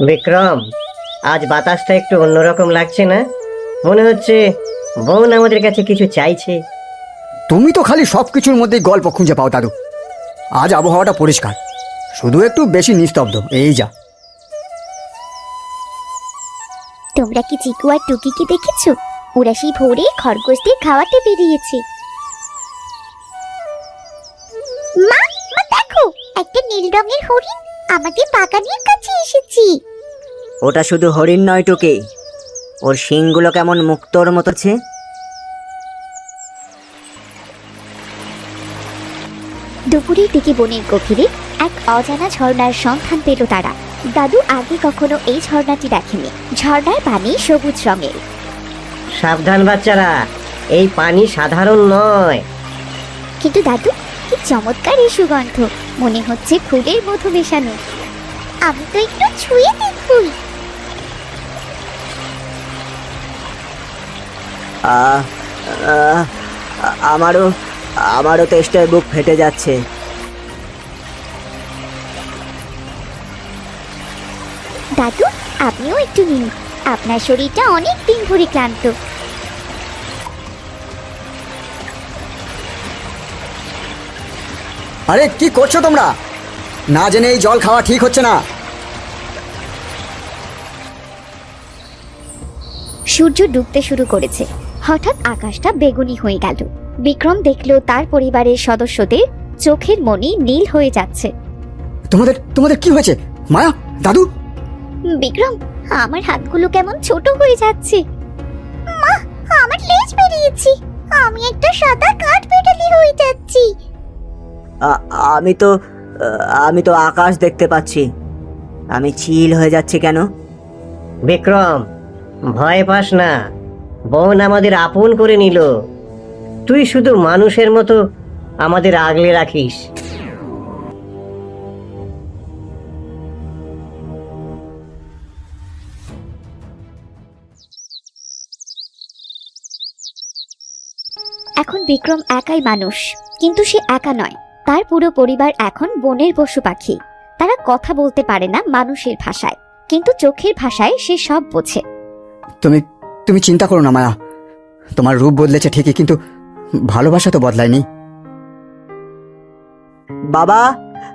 বিক্রম, আজ বাতাসটা একটু অন্যরকম লাগছে না? মনে হচ্ছে বোন আমাদের কাছে কিছু চাইছে। তুমি তো খালি সবকিছুর মধ্যেই গল্প খুঁজে পাও দাদু। আজ আবহাওয়াটা পরিষ্কার, শুধু একটু বেশি নিস্তব্ধ, এই যা। তোমরা কি চিকু আর টুকিকে দেখেছো? ওরা সেই ভোরে খরগোশ দিয়ে খাওয়াতে বেরিয়েছে। মা, মা দেখো, একটা নীল রঙের হরিণ আমাদের বাগানের কাছে এসেছে। ওটা শুধু হরিণ নয় টুকি, ওর শিংগুলো কেমন মুক্তোর মতোছে। দুপুরের দিকে বনের গভীরে এক অজানা ঝর্ণার সন্ধান পেল তারা। দাদু আগে কখনো এই ঝর্ণাটি দেখেনি। ঝর্ণার পানি সবুজ রঙের। সাবধান বাচ্চারা, এই পানি সাধারণ নয়। কিন্তু দাদু, কি চমৎকার এই সুগন্ধ! মনে হচ্ছে ফুলের মধু মেশানো। আমি তো একটু ছুঁয়ে দেখবই। আহ আহ, আমারও আমারও তেষ্টায় বুক ফেটে যাচ্ছে। দাদু, আপনিও একটু নিন, আপনার শরীরটা অনেক দিন ধরে ক্লান্ত। আরে কি করছো তোমরা? না জেনে এই জল খাওয়া ঠিক হচ্ছে না। সূর্য ডুবতে শুরু করেছে। হঠাৎ আকাশটা বেগুনি হয়ে গেল। বিক্রম দেখলো তার পরিবারের সদস্যদের চোখের মনি নীল হয়ে যাচ্ছে। তোমাদের তোমাদের কি হয়েছে? মায়া, দাদু? বিক্রম, আমার হাতগুলো কেমন ছোট হয়ে যাচ্ছে। মা, আমার লেজ বেরিয়েছে। আমি একটা সাদা কাঠ পেটালি হয়ে যাচ্ছি। আ- আমি তো আমি তো আকাশ দেখতে পাচ্ছি। আমি চিল হয়ে যাচ্ছি কেন? বিক্রম, ভয় পাস না, বোন আমাদের আপন করে নিল। তুই শুধু মানুষের মতো আমাদের আগলে রাখিস। এখন বিক্রম একাই মানুষ, কিন্তু সে একা নয়। তার পুরো পরিবার এখন বনের পশু পাখি। তারা কথা বলতে পারে না মানুষের ভাষায়, কিন্তু চোখের ভাষায় সে সব বোঝে। তুমি তুমি চিন্তা করো না মায়া, তোমার রূপ বদলেছে ঠিকই, কিন্তু ভালোবাসা তো বদলায়নি। বাবা,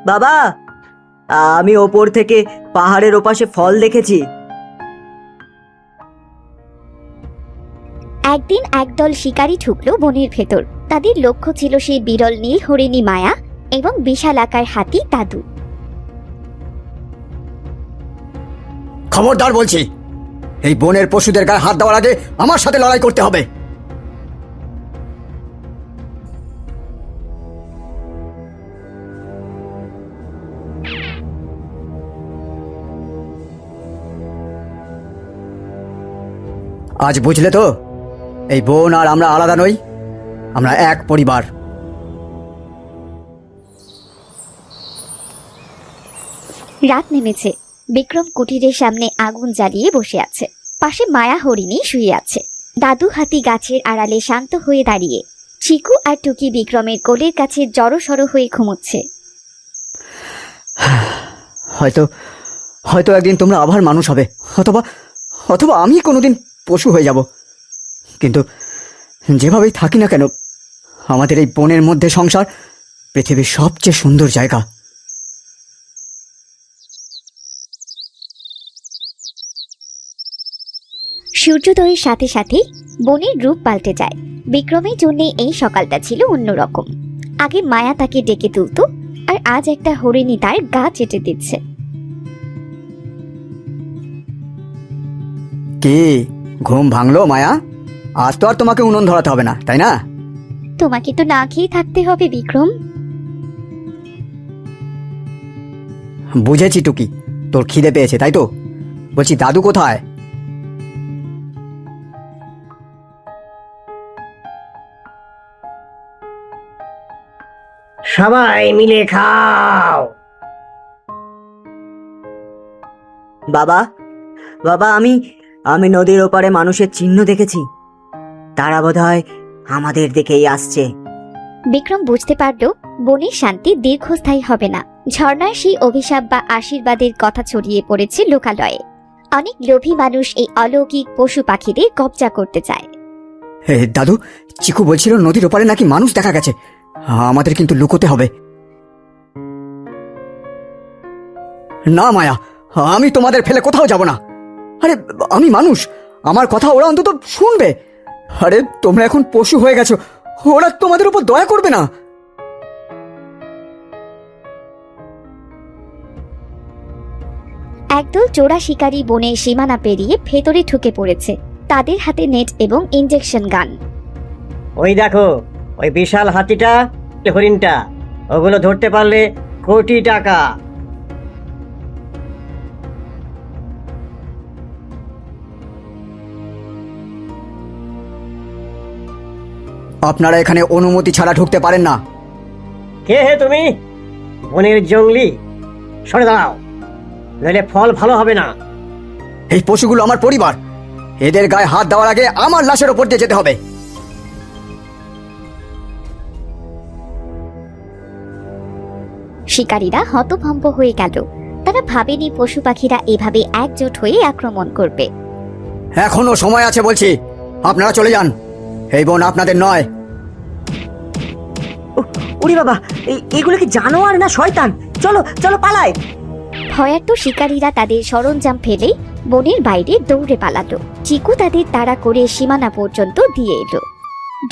বাবা, আমি ওপর থেকে পাহাড়ের ওপাশে ফল দেখেছি। একদিন একদল শিকারী ঢুকলো বনের ভেতর। তাদের লক্ষ্য ছিল সেই বিরল নীল হরিণী মায়া এবং বিশাল আকার হাতি দাদু। খবরদার বলছি, এই বনের পশুদের গায়ে হাত দেওয়ার আগে আমার সাথে লড়াই করতে হবে। আজ বুঝলে তো, এই বোন আর আমরা আলাদা নই, আমরা এক পরিবার। রাত নেমেছে। বিক্রম কুটিরের সামনে আগুন জ্বালিয়ে বসে আছে। পাশে মায়া হরিণী শুয়ে আছে। দাদু হাতি গাছের আড়ালে শান্ত হয়ে দাঁড়িয়ে। চিকু আর টুকি বিক্রমের কোলের কাছে জড়সড় হয়ে ঘুমোচ্ছে। হয়তো হয়তো একদিন তোমরা আবার মানুষ হবে, অথবা অথবা আমি কোনোদিন পশু হয়ে যাব। কিন্তু যেভাবেই থাকি না কেন, আমাদের এই বনের মধ্যে সংসার পৃথিবীর সবচেয়ে সুন্দর জায়গা। সূর্যোদয়ের সাথে সাথে বনের রূপ পাল্টে যায়। বিক্রমের জন্য এই সকালটা ছিল অন্যরকম। আগে মায়া তাকে ডেকে তুলতো, আর আজ একটা হরিণী তার গা চেটে দিচ্ছে। কি ঘুম ভাঙলো মায়া? আজ তো আর তোমাকে উনুন ধরাতে হবে না, তাই না? তোমাকে তো না খেয়ে থাকতে হবে বিক্রম। বুঝেছি টুকি, তোর খিদে পেয়েছে তাই তো। বলছি, দাদু কোথায়? সবাই মিলে খাও। বাবা, বাবা, আমি নদীর ওপারে মানুষের চিহ্ন দেখেছি। তারা বোধহয় আমাদের দিকেই আসছে। বিক্রম বুঝতে পারল বনের শান্তি দীর্ঘস্থায়ী হবে না। ঝর্ণার সেই অভিশাপ বা আশীর্বাদের কথা ছড়িয়ে পড়েছে লোকালয়ে। অনেক লোভী মানুষ এই অলৌকিক পশু পাখিদের কবজা করতে চায়। দাদু, চিকু বলছিল নদীর ওপারে নাকি মানুষ দেখা গেছে। আমাদের কিন্তু লুকোতে হবে। না মায়া, আমি তোমাদের ফেলে কোথাও যাব না। আরে আমি মানুষ, আমার কথা ওরা অন্তত শুনবে। আরে তোমরা এখন পশু হয়ে গেছো, ওরা তোমাদের উপর দয়া করবে না। একদল চোরা শিকারী বনের সীমানা পেরিয়ে ভেতরে ঢুকে পড়েছে। তাদের হাতে নেট এবং ইনজেকশন গান। ওই দেখো, ওই বিশাল হাতিটা, হরিণটা, ওগুলো ধরতে পারলে কোটি টাকা। আপনারা এখানে অনুমতি ছাড়া ঢুকতে পারেন না। কে হে তুমি? বনের জঙ্গলি, সরে দাঁড়াও, নইলে ফল ভালো হবে না। এই পশুগুলো আমার পরিবার, এদের গায়ে হাত দেওয়ার আগে আমার লাশের ওপর দিয়ে যেতে হবে। শিকারীরা হতভম্ব হয়ে গেল। তারা ভাবেনি পশু পাখিরা এভাবে একজোট হয়ে আক্রমণ করবে। এখনো সময় আছে বলছি, আপনারা চলে যান। এই বন আপনাদের নয়। ওরে বাবা, এগুলো কি জানোয়ার না শয়তান? চলো চলো পালাই। ভয়ার্ত শিকারীরা তাদের সরঞ্জাম ফেলে বনের বাইরে দৌড়ে পালালো। চিকু তাদের তাড়া করে সীমানা পর্যন্ত দিয়ে এলো।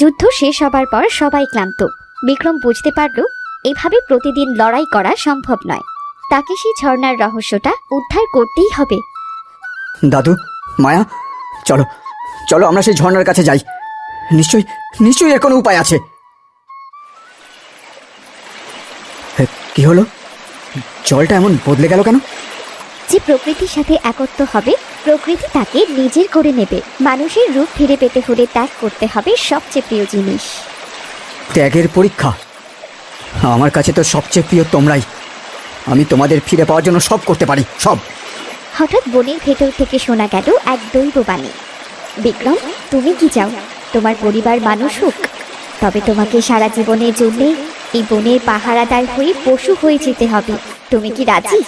যুদ্ধ শেষ হবার পর সবাই ক্লান্ত। বিক্রম বুঝতে পারল এভাবে প্রতিদিন লড়াই করা সম্ভব নয়। তাকে সেই ঝর্ণার রহস্যটা উদ্ধার করতেই হবে। দাদু, মায়া, চলো চলো আমরা সেই ঝর্ণার কাছে যাই। নিশ্চয়ই নিশ্চয়ই এর কোনো উপায় আছে। কি হলো? জলটা এমন বদলে গেল কেন? যে প্রকৃতির সাথে একত্র হবে, প্রকৃতি তাকে নিজের করে নেবে। মানুষের রূপ ফিরে পেতে হলে ত্যাগ করতে হবে সবচেয়ে প্রিয় জিনিস। ত্যাগের পরীক্ষা? আমার কাছে তো সবচেয়ে প্রিয় তোমরাই। আমি তোমাদের ফিরে পাওয়ার জন্য সব করতে পারি, সব। হঠাৎ বনের ভেতর থেকে শোনা গেল এক দৈববাণী। বিক্রম, তুমি কি চাও তোমার পরিবার মানুষ হোক? তবে তোমাকে সারা জীবনের জন্য এই বনের পাহারাদার হয়ে পশু হয়ে যেতে হবে। তুমি কি রাজি?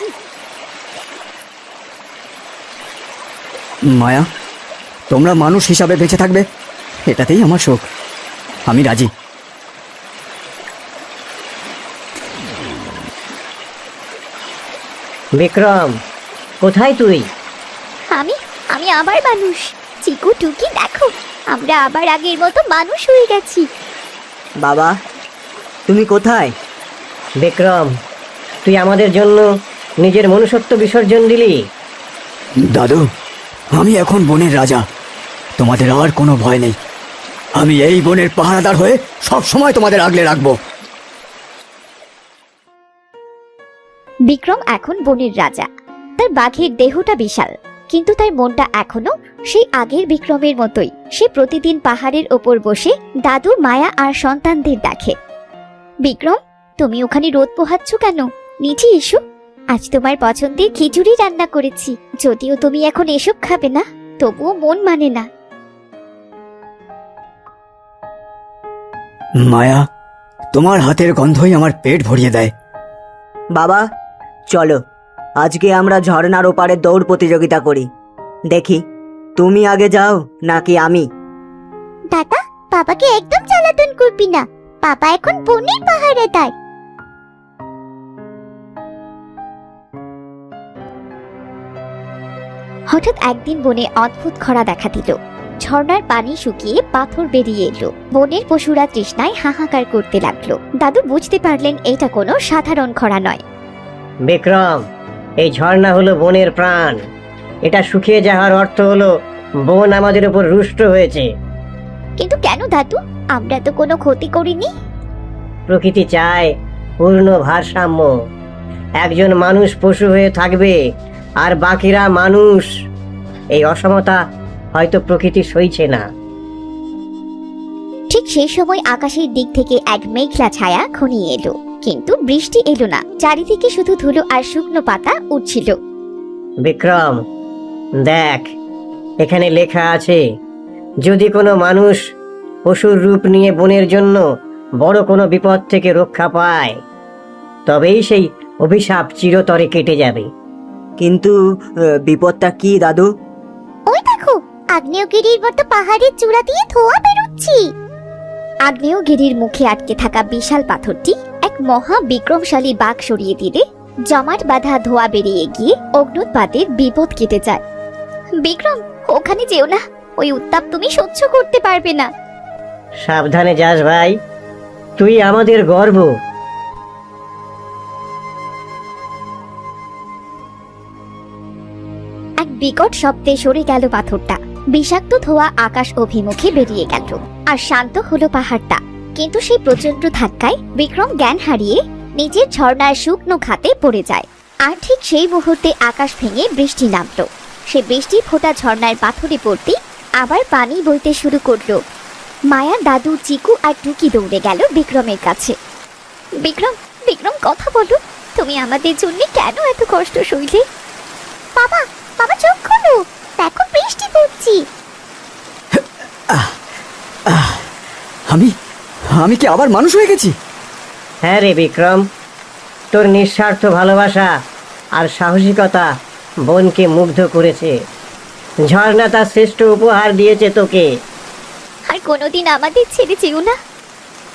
মায়া, তোমরা মানুষ হিসাবে বেঁচে থাকবে, এটাতেই আমার শোক। আমি রাজি। বিক্রম, কোথায় তুই? আমি আমি আবার মানুষ। চিকু, টুকি, দেখো, আমরা আবার আগের মতো মানুষ হয়ে গেছি। বাবা, তুমি কোথায়? বিক্রম, তুই আমাদের জন্য নিজের মনুষ্যত্ব বিসর্জন দিলি। দাদু, আমি এখন বনের রাজা, তোমাদের আর কোনো ভয় নেই। আমি এই বনের পাহারাদার হয়ে সব সময় তোমাদের আগলে রাখবো। বিক্রম এখন বনের রাজা। তার বাঘের দেহটা বিশাল, কিন্তু তার মনটা এখনো সেই আগের বিক্রমের মতোই। সে প্রতিদিন পাহাড়ের ওপর বসে দাদু, মায়া আর সন্তানদের দেখে। বিক্রম, তুমি ওখানে রোদ পোহাচ্ছ কেন? নিচে এসো, আজ তোমার পছন্দের খিচুড়ি রান্না করেছি। যদিও তুমি এখন এসব খাবে না, তবুও মন মানে না। মায়া, তোমার হাতের গন্ধই আমার পেট ভরিয়ে দেয়। বাবা, চলো আজকে আমরা ঝর্ণার ওপারে দৌড় প্রতিযোগিতা করি। দেখি তুমি আগে যাও নাকি আমি। দাদা, বাবাকে একদম জ্বালাতন করবি না। বাবা এখন বনের পাহারাদার। হঠাৎ একদিন বনে অদ্ভুত খরা দেখা দিল। ঝর্ণার পানি শুকিয়ে পাথর বেরিয়ে এলো। বনের পশুরা তৃষ্ণায় হাহাকার করতে লাগলো। দাদু বুঝতে পারলেন এটা কোনো সাধারণ খরা নয়। বিক্রম, এই ঝর্ণা হলো বনের প্রাণ। এটা শুকিয়ে যাওয়ার অর্থ হলো বন আমাদের উপর রুষ্ট হয়েছে। কিন্তু কেন দাদু? আমরা তো কোনো ক্ষতি করিনি। প্রকৃতি চায় পূর্ণ ভারসাম্য। একজন মানুষ পশু হয়ে থাকবে আর বাকিরা মানুষ। এই অসমতা হয়তো প্রকৃতি সইছে না। ঠিক সেই সময় আকাশের দিক থেকে এক মেঘলা ছায়া ঘনিয়ে এলো, কিন্তু বৃষ্টি এলো না। চারিদিকে শুধু ধুলো আর শুকনো পাতা উঠছিল। বিক্রম, দেখ, এখানে লেখা আছে, যদি কোনো মানুষ পশুর রূপ নিয়ে বনের জন্য বড় কোনো বিপদ থেকে রক্ষা পায়, তবেই সেই অভিশাপ চিরতরে কেটে যাবে। কিন্তু বিপদটা কি দাদু? ওই দেখো, আগ্নেয়গিরির মতো পাহাড়ের চূড়া দিয়ে ধোঁয়া বেরোচ্ছে। আগ্নেয়গিরির মুখে আটকে থাকা বিশাল পাথরটি এক মহা বিক্রমশালী বাঘ সরিয়ে দিলে জমাট বাঁধা ধোঁয়া বেরিয়ে গিয়ে অগ্নুৎপাতের বিপদ কেটে যায়। বিক্রম, ওখানে যেও না, ওই উত্তাপ তুমি সহ্য করতে পারবে না। সাবধানে যাস ভাই, তুই আমাদের গর্ব। এক বিকট শব্দে সরে গেল পাথরটা, বিষাক্ত ধোঁয়া আকাশ অভিমুখে বেরিয়ে গেল, আর শান্ত হলো পাহাড়টা। কিন্তু সেই প্রচন্ড ধাক্কায় বিক্রম জ্ঞান হারিয়ে নিজের ঝর্ণার শুকনো খাতে পড়ে যায়। আর ঠিক সেই মুহূর্তে আকাশ ভেঙে বৃষ্টি নামলো। সে বৃষ্টি ফোঁটা ঝর্ণার পাথরে পড়তে আবার পানি বইতে শুরু করলো। মায়া, দাদু, চিকু আর টুকি দৌড়ে গেল বিক্রমের কাছে। বিক্রম, বিক্রম, কথা বলো, তুমি আমাদের জন্য কেন এত কষ্ট সইলে? বাবা, বাবা, চোখ খোলো, দেখো বৃষ্টি পড়ছে। আমি আমি কি আবার মানুষ হয়ে গেছি? হ্যাঁ রে বিক্রম, তোর নিঃস্বার্থ ভালোবাসা আর সাহসিকতা বোনকে মুগ্ধ করেছে। ঝর্ণা তার শ্রেষ্ঠ উপহার দিয়েছে তোকে। আর কোনোদিন আমাদের ছেড়ে যেও না।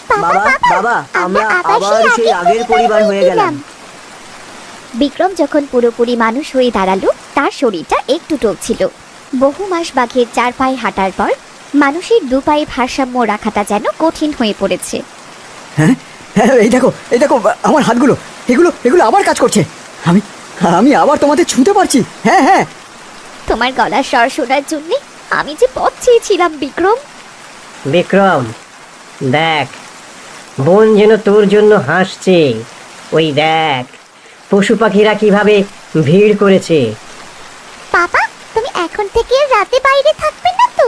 বাবা, বাবা, আমরা আবার সেই আগের পরিবার হয়ে গেলাম। বিক্রম যখন পুরোপুরি মানুষ হয়ে দাঁড়ালো, তার শরীরটা একটু টলছিল। বহু মাস বাঘের 4 পায়ে হাঁটার পর মানুষের 2 পায়ে ভারসাম্য রাখাটা যেন কঠিন হয়ে পড়েছে। হ্যাঁ হ্যাঁ, এই দেখো, এই দেখো, আমার হাতগুলো, এগুলো এগুলো আবার কাজ করছে। আমি আমি আবার তোমাদের ছুঁতে পারছি। হ্যাঁ হ্যাঁ। তোমার গলার স্বর শোনার জন্য আমি যে পথ চেয়েছিলাম বিক্রম। বিক্রম, দেখ, বোন যেন তোর জন্য হাসছে। ওই দেখ, পশু পাখিরা কিভাবে ভিড় করেছে। বাবা, তুমি এখন থেকে আর রাতে বাইরে থাকবে না তো?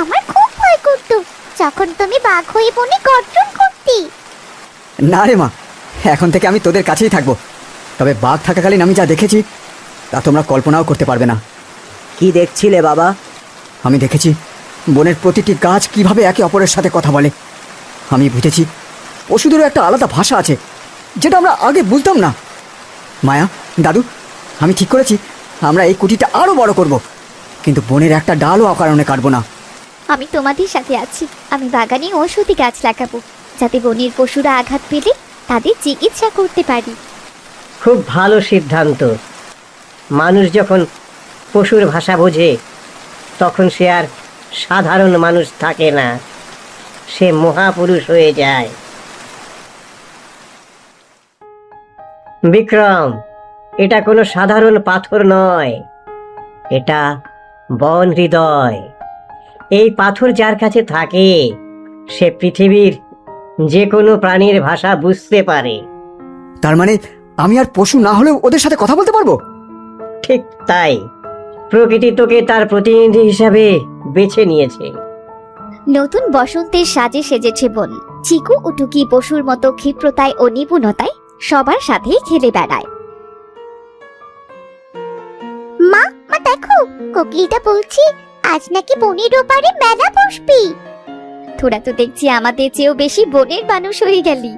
আমার খুব ভয় করতো যখন তুমি বাঘ হয়ে বনে গর্জন করতে। না রে মা, এখন থেকে আমি তোদের কাছেই থাকবো। তবে বাঘ থাকাকালীন আমি যা দেখেছি তা তোমরা কল্পনাও করতে পারবে না। কি দেখছিলে বাবা? আমি দেখেছি বনের প্রতিটি গাছ কিভাবে একে অপরের সাথে কথা বলে। আমি বুঝেছি পশুদেরও একটা আলাদা ভাষা আছে, যেটা আমরা আগে বুঝতাম না। মায়া, দাদু, আমি ঠিক করেছি আমরা এই কুটিটা আরও বড় করব, কিন্তু বনের একটা ডালও অকারণে কাটবো না। আমি তোমাদের সাথে আছি। আমি বাগানে ঔষধি গাছ লাগাবো, যাতে বনের পশুরা আঘাত পেলে তাদের চিকিৎসা করতে পারি। খুব ভালো সিদ্ধান্ত। মানুষ যখন পশুর ভাষা বোঝে, তখন সে আর সাধারণ মানুষ থাকে না, সে মহাপুরুষ হয়ে যায়। বিক্রম, এটা কোনো সাধারণ পাথর নয়, এটা বন হৃদয়। এই পাথর যার কাছে থাকে, সে পৃথিবীর যে কোনো প্রাণীর ভাষা বুঝতে পারে। তার মানে আমি আর পশু না হলেও ওদের সাথে কথা বলতে পারবো? ঠিক তাই, প্রকৃতি তোকে তার প্রতিনিধি হিসাবে বেছে নিয়েছে। নতুন বসন্তের সাজে সেজেছে বন। চিকু ও টুকি পশুর মতো ক্ষিপ্রতায় ও নিপুণতায় সবার সাথে খেলে বেড়ায়। মা, মা দেখো, কোকিলটা বলছি আজ নাকি বনের ওপারে মেলা বসবে। তোরা তো দেখছি আমাদের চেয়েও বেশি বনের মানুষ হয়ে গেলি।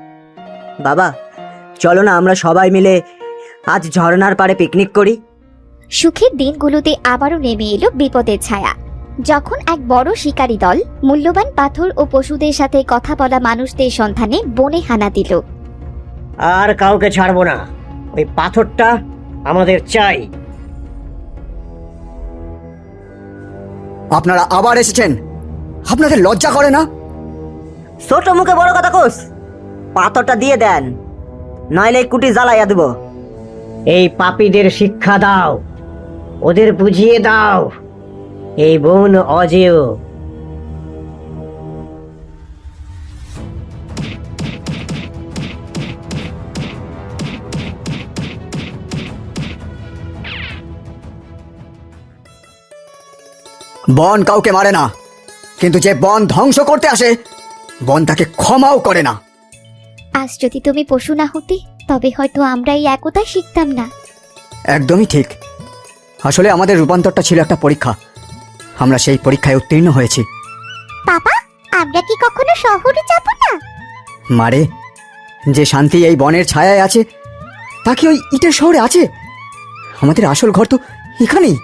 বাবা, চলো না আমরা সবাই মিলে আজ ঝর্ণার পাড়ে পিকনিক করি। সুখের দিনগুলোতে আবারও নেমে এলো বিপদের ছায়া, যখন এক বড় শিকারী দল মূল্যবান পাথর ও পশুদের সাথে কথা বলা মানুষদের সন্ধানে বনে হানা দিল। আর কাউকে ছাড়বো না, ওই পাথরটা আমাদের চাই। আপনারা আবার এসেছেন, আপনাদের লজ্জা করে না? ছোট মুখে বড় কথা কোস, পাথরটা দিয়ে দেন, নইলে এই কুটি জ্বালাইয়া দেব। এই পাপীদের শিক্ষা দাও, ওদের বুঝিয়ে দাও এই বন অজেয়। বন কাউকে মারে না, কিন্তু যে বন ধ্বংস করতে আসে বন তাকে ক্ষমাও করে না। আজ যদি তুমি পশু না হতে, তবে হয়তো আমরা এই একতা শিখতাম না। একদমই ঠিক। আসলে আমাদের রূপান্তরটা ছিল একটা পরীক্ষা, আমরা সেই পরীক্ষায় উত্তীর্ণ হয়েছি। বাবা, আমরা কি কখনো শহরে যাব না? মারে, যে শান্তি এই বনের ছায়ায় আছে তা কি ওই ইটের শহরে আছে? আমাদের আসল ঘর তো এখানেই।